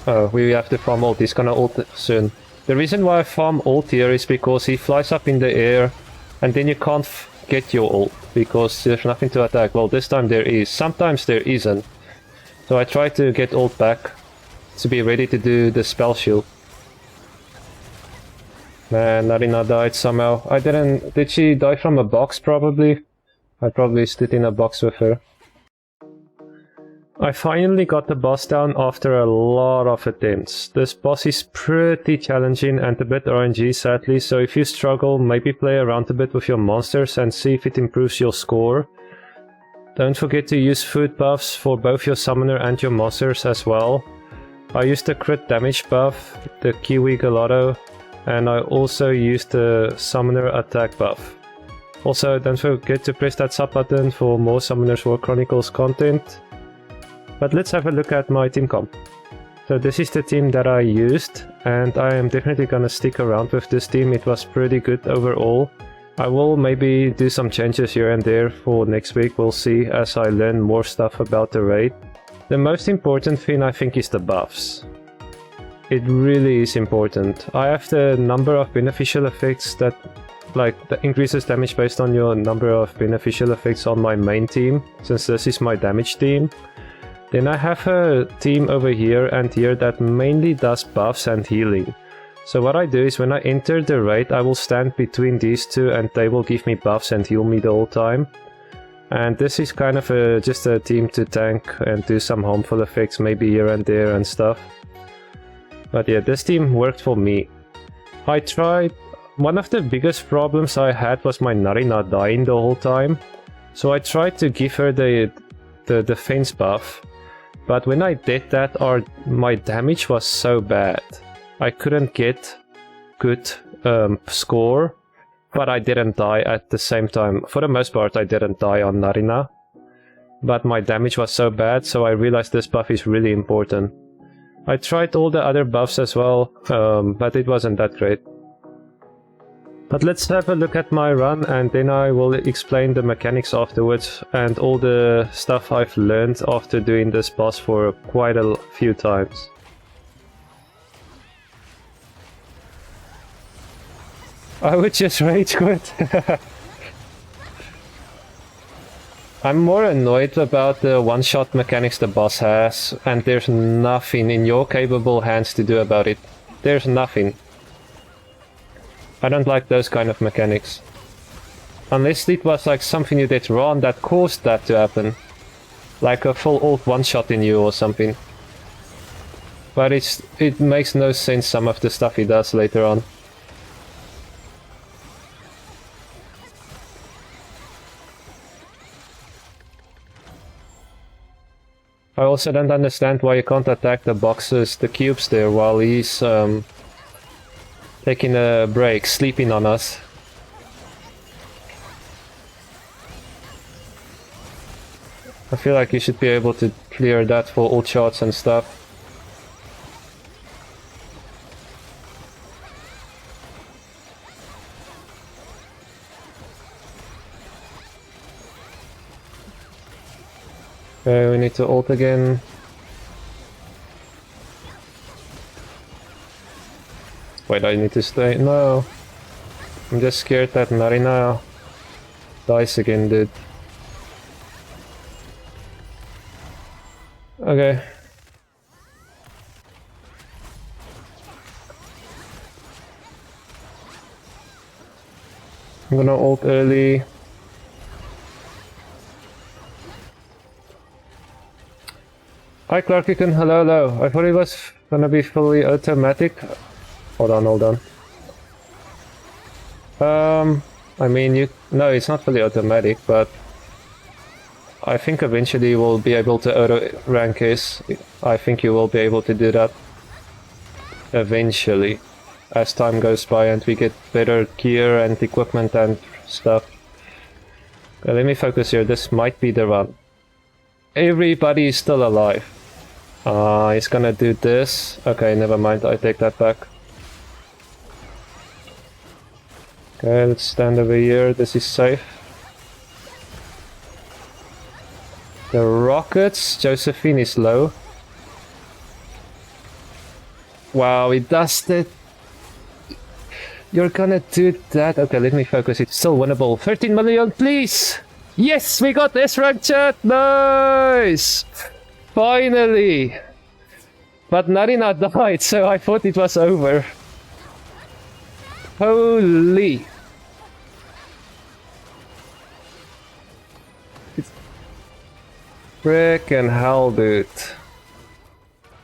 Oh, we have to farm ult. He's gonna ult soon. The reason why I farm ult here is because he flies up in the air and then you can't get your ult because there's nothing to attack. Well, this time there is. Sometimes there isn't. So I try to get ult back to be ready to do the spell shield. Man, Narina died somehow. I didn't... Did she die from a box probably? I probably stood in a box with her. I finally got the boss down after a lot of attempts. This boss is pretty challenging and a bit RNG sadly, so if you struggle, maybe play around a bit with your monsters and see if it improves your score. Don't forget to use food buffs for both your summoner and your monsters as well. I used the crit damage buff, the Kiwi Gelato, and I also used the summoner attack buff. Also, don't forget to press that sub button for more Summoners War Chronicles content. But let's have a look at my team comp. So this is the team that I used, and I am definitely gonna stick around with this team. It was pretty good overall. I will maybe do some changes here and there for next week, we'll see as I learn more stuff about the raid. The most important thing I think is the buffs. It really is important. I have the number of beneficial effects that that increases damage based on your number of beneficial effects on my main team, since this is my damage team. Then I have a team over here and here that mainly does buffs and healing. So what I do is when I enter the raid, I will stand between these two and they will give me buffs and heal me the whole time. And this is kind of just a team to tank and do some harmful effects maybe here and there and stuff. But yeah, this team worked for me. I tried... One of the biggest problems I had was my Narina dying the whole time. So I tried to give her the defense buff. But when I did that, my damage was so bad. I couldn't get good score, but I didn't die at the same time. For the most part, I didn't die on Narina. But my damage was so bad, so I realized this buff is really important. I tried all the other buffs as well, but it wasn't that great. But let's have a look at my run and then I will explain the mechanics afterwards and all the stuff I've learned after doing this boss for quite a few times. I would just rage quit. I'm more annoyed about the one-shot mechanics the boss has, and there's nothing in your capable hands to do about it. There's nothing. I don't like those kind of mechanics. Unless it was like something you did wrong that caused that to happen. Like a full ult one-shot in you or something. But it makes no sense, some of the stuff he does later on. I also don't understand why you can't attack the boxes, the cubes there, while he's taking a break, sleeping on us. I feel like you should be able to clear that for ult shots and stuff. Okay, we need to ult again. Wait, I need to stay? No. I'm just scared that Narina dies again, dude. Okay. I'm gonna ult early. Hi Clarkican, hello, hello. I thought it was gonna be fully automatic. Hold on. I mean, no, it's not fully automatic, but I think eventually you will be able to auto-rank his. I think you will be able to do that eventually, as time goes by and we get better gear and equipment and stuff. Okay, let me focus here, this might be the run. Everybody is still alive. He's gonna do this. Okay, never mind, I take that back. Okay, let's stand over here, this is safe. The rockets, Josephine is low. Wow, it does that. You're gonna do that. Okay, let me focus. It's still winnable. 13 million, please! Yes, we got this rank, chat! Nice! Finally! But Narina died, so I thought it was over. Holy! Frickin' hell, dude.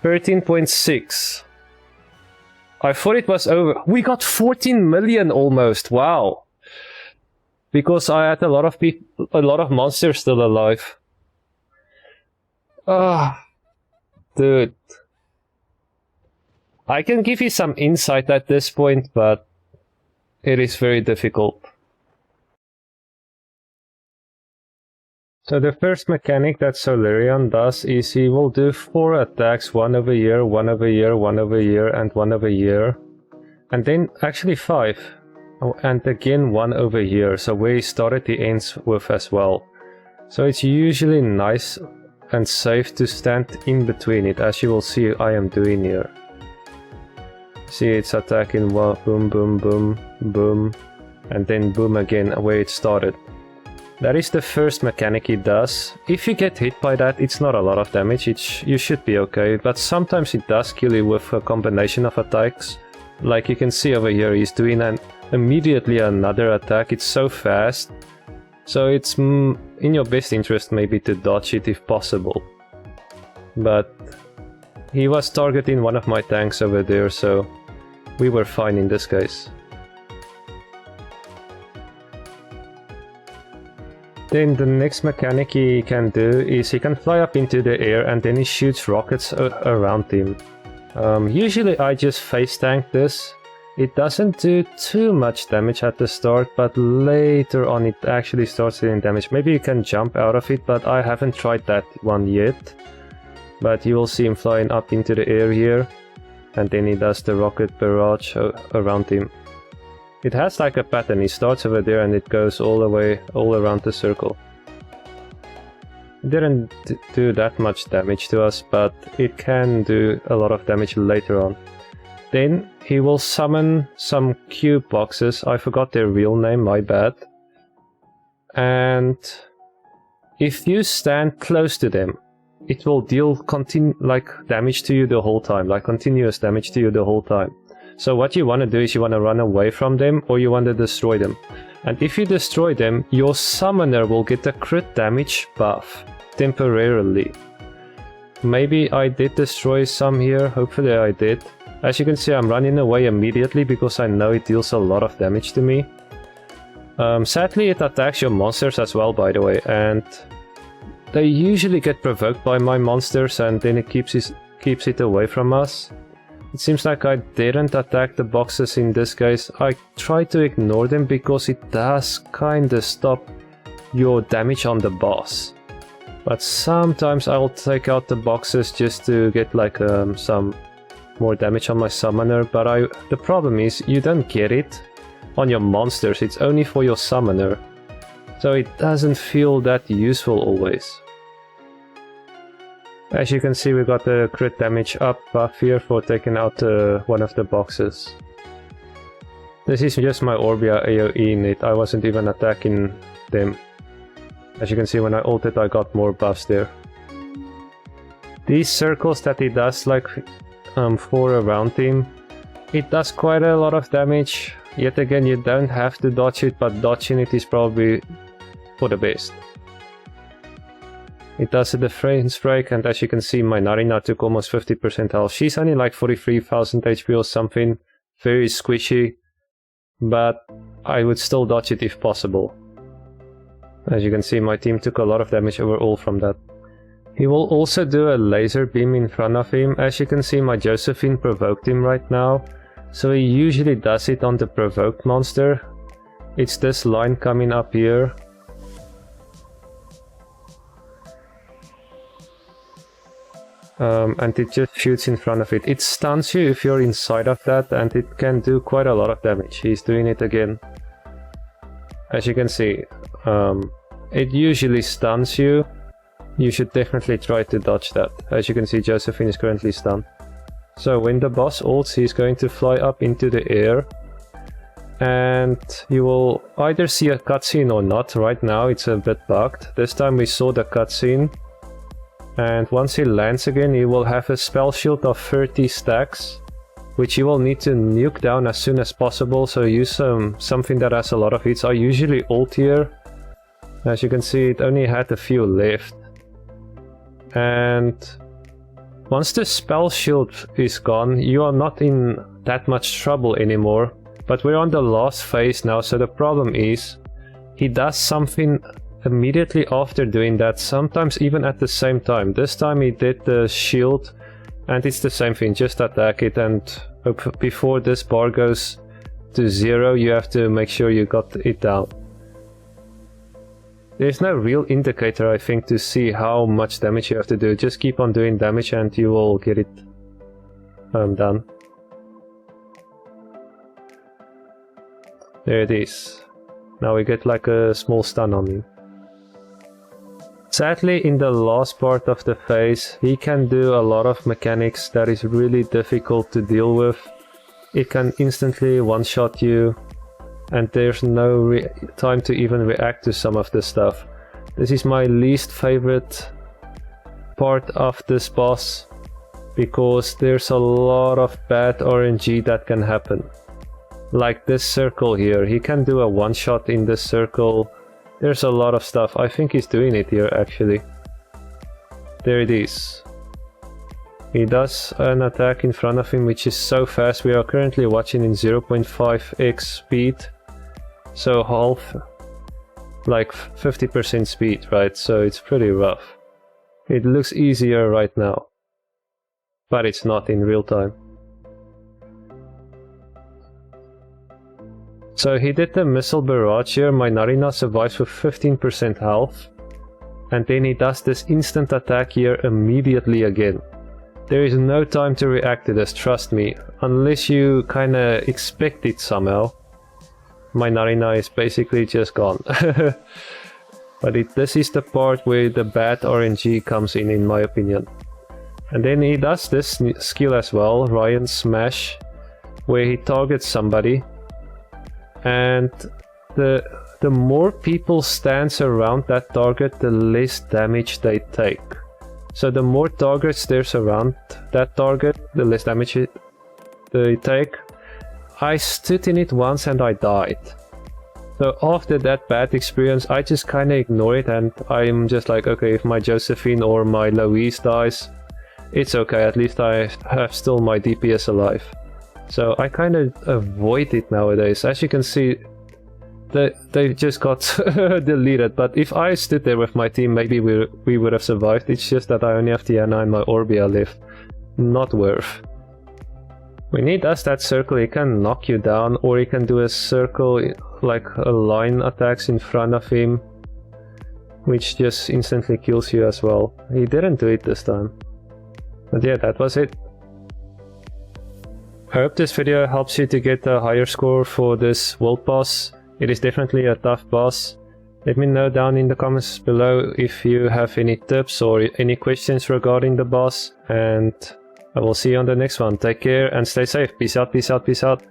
13.6. I thought it was over. We got 14 million almost. Wow. Because I had a lot of monsters still alive. Ah, dude. I can give you some insight at this point, but it is very difficult. So the first mechanic that Solarian does is he will do 4 attacks, 1 over here, 1 over here, 1 over here, and 1 over here. And then actually 5. Oh, and again 1 over here. So where he started he ends with as well. So it's usually nice and safe to stand in between it, as you will see I am doing here. See, it's attacking boom, boom, boom, boom, and then boom again where it started. That is the first mechanic he does. If you get hit by that, it's not a lot of damage, you should be okay, but sometimes it does kill you with a combination of attacks. Like you can see over here, he's doing immediately another attack. It's so fast. So it's in your best interest maybe to dodge it if possible. But he was targeting one of my tanks over there, so we were fine in this case. Then the next mechanic he can do is he can fly up into the air and then he shoots rockets around him. Usually I just face tank this. It doesn't do too much damage at the start, but later on it actually starts doing damage. Maybe you can jump out of it, but I haven't tried that one yet. But you will see him flying up into the air here, and then he does the rocket barrage around him. It has like a pattern, he starts over there and it goes all around the circle. It didn't do that much damage to us, but it can do a lot of damage later on. Then he will summon some cube boxes, I forgot their real name, my bad. And if you stand close to them, it will deal damage to you the whole time, like continuous damage to you the whole time. So what you want to do is you want to run away from them or you want to destroy them. And if you destroy them, your summoner will get a crit damage buff temporarily. Maybe I did destroy some here, hopefully I did. As you can see, I'm running away immediately because I know it deals a lot of damage to me. Sadly it attacks your monsters as well, by the way, and they usually get provoked by my monsters and then it keeps it away from us. It seems like I didn't attack the boxes in this case. I tried to ignore them because it does kinda stop your damage on the boss. But sometimes I'll take out the boxes just to get like some more damage on my summoner, but the problem is you don't get it on your monsters, it's only for your summoner. So it doesn't feel that useful always. As you can see, we got the crit damage up buff here for taking out one of the boxes. This is just my Orbia AoE in it, I wasn't even attacking them. As you can see, when I ulted I got more buffs there. These circles that he does like 4 around him, it does quite a lot of damage. Yet again, you don't have to dodge it, but dodging it is probably for the best. It does a defense break, and as you can see, my Narina took almost 50% health. She's only like 43,000 HP or something, very squishy, but I would still dodge it if possible. As you can see, my team took a lot of damage overall from that. He will also do a laser beam in front of him. As you can see, my Josephine provoked him right now, so he usually does it on the provoked monster. It's this line coming up here. And it just shoots in front of it. It stuns you if you're inside of that, and it can do quite a lot of damage. He's doing it again. As you can see, it usually stuns you. You should definitely try to dodge that. As you can see, Josephine is currently stunned. So when the boss ults, he's going to fly up into the air. And you will either see a cutscene or not. Right now it's a bit bugged. This time we saw the cutscene. And once he lands again, he will have a spell shield of 30 stacks, which you will need to nuke down as soon as possible. So use something that has a lot of hits. I usually ult here. As you can see, it only had a few left. And once the spell shield is gone, you are not in that much trouble anymore. But we're on the last phase now, so the problem is he does something immediately after doing that, sometimes even at the same time. This time he did the shield, and it's the same thing, just attack it, and before this bar goes to 0, you have to make sure you got it down. There's no real indicator, I think, to see how much damage you have to do. Just keep on doing damage and you will get it done. There it is. Now we get like a small stun on him. Sadly, in the last part of the phase, he can do a lot of mechanics that is really difficult to deal with. It can instantly one-shot you, and there's no time to even react to some of the stuff. This is my least favorite part of this boss, because there's a lot of bad RNG that can happen. Like this circle here, he can do a one-shot in this circle. There's a lot of stuff. I think he's doing it here actually. There it is. He does an attack in front of him which is so fast. We are currently watching in 0.5x speed. So half, like 50% speed, right? So it's pretty rough. It looks easier right now, but it's not in real time. So he did the missile barrage here. My Narina survives with 15% health. And then he does this instant attack here immediately again. There is no time to react to this, trust me. Unless you kinda expect it somehow. My Narina is basically just gone. But this is the part where the bad RNG comes in my opinion. And then he does this skill as well, Ryan Smash, where he targets somebody. And the more people stands around that target, the less damage they take. So the more targets there's around that target, the less damage they take. I stood in it once and I died. So after that bad experience, I just kind of ignore it, and I'm just like, okay, if my Josephine or my Louise dies, it's okay, at least I have still my DPS alive. So I kind of avoid it nowadays. As you can see, they just got deleted. But if I stood there with my team, maybe we would have survived. It's just that I only have Tiana and my Orbia left. Not worth. When he does that circle, he can knock you down, or he can do a circle, like a line attacks in front of him, which just instantly kills you as well. He didn't do it this time. But yeah, that was it. I hope this video helps you to get a higher score for this world boss. It is definitely a tough boss. Let me know down in the comments below if you have any tips or any questions regarding the boss, and I will see you on the next one. Take care and stay safe. Peace out, peace out, peace out.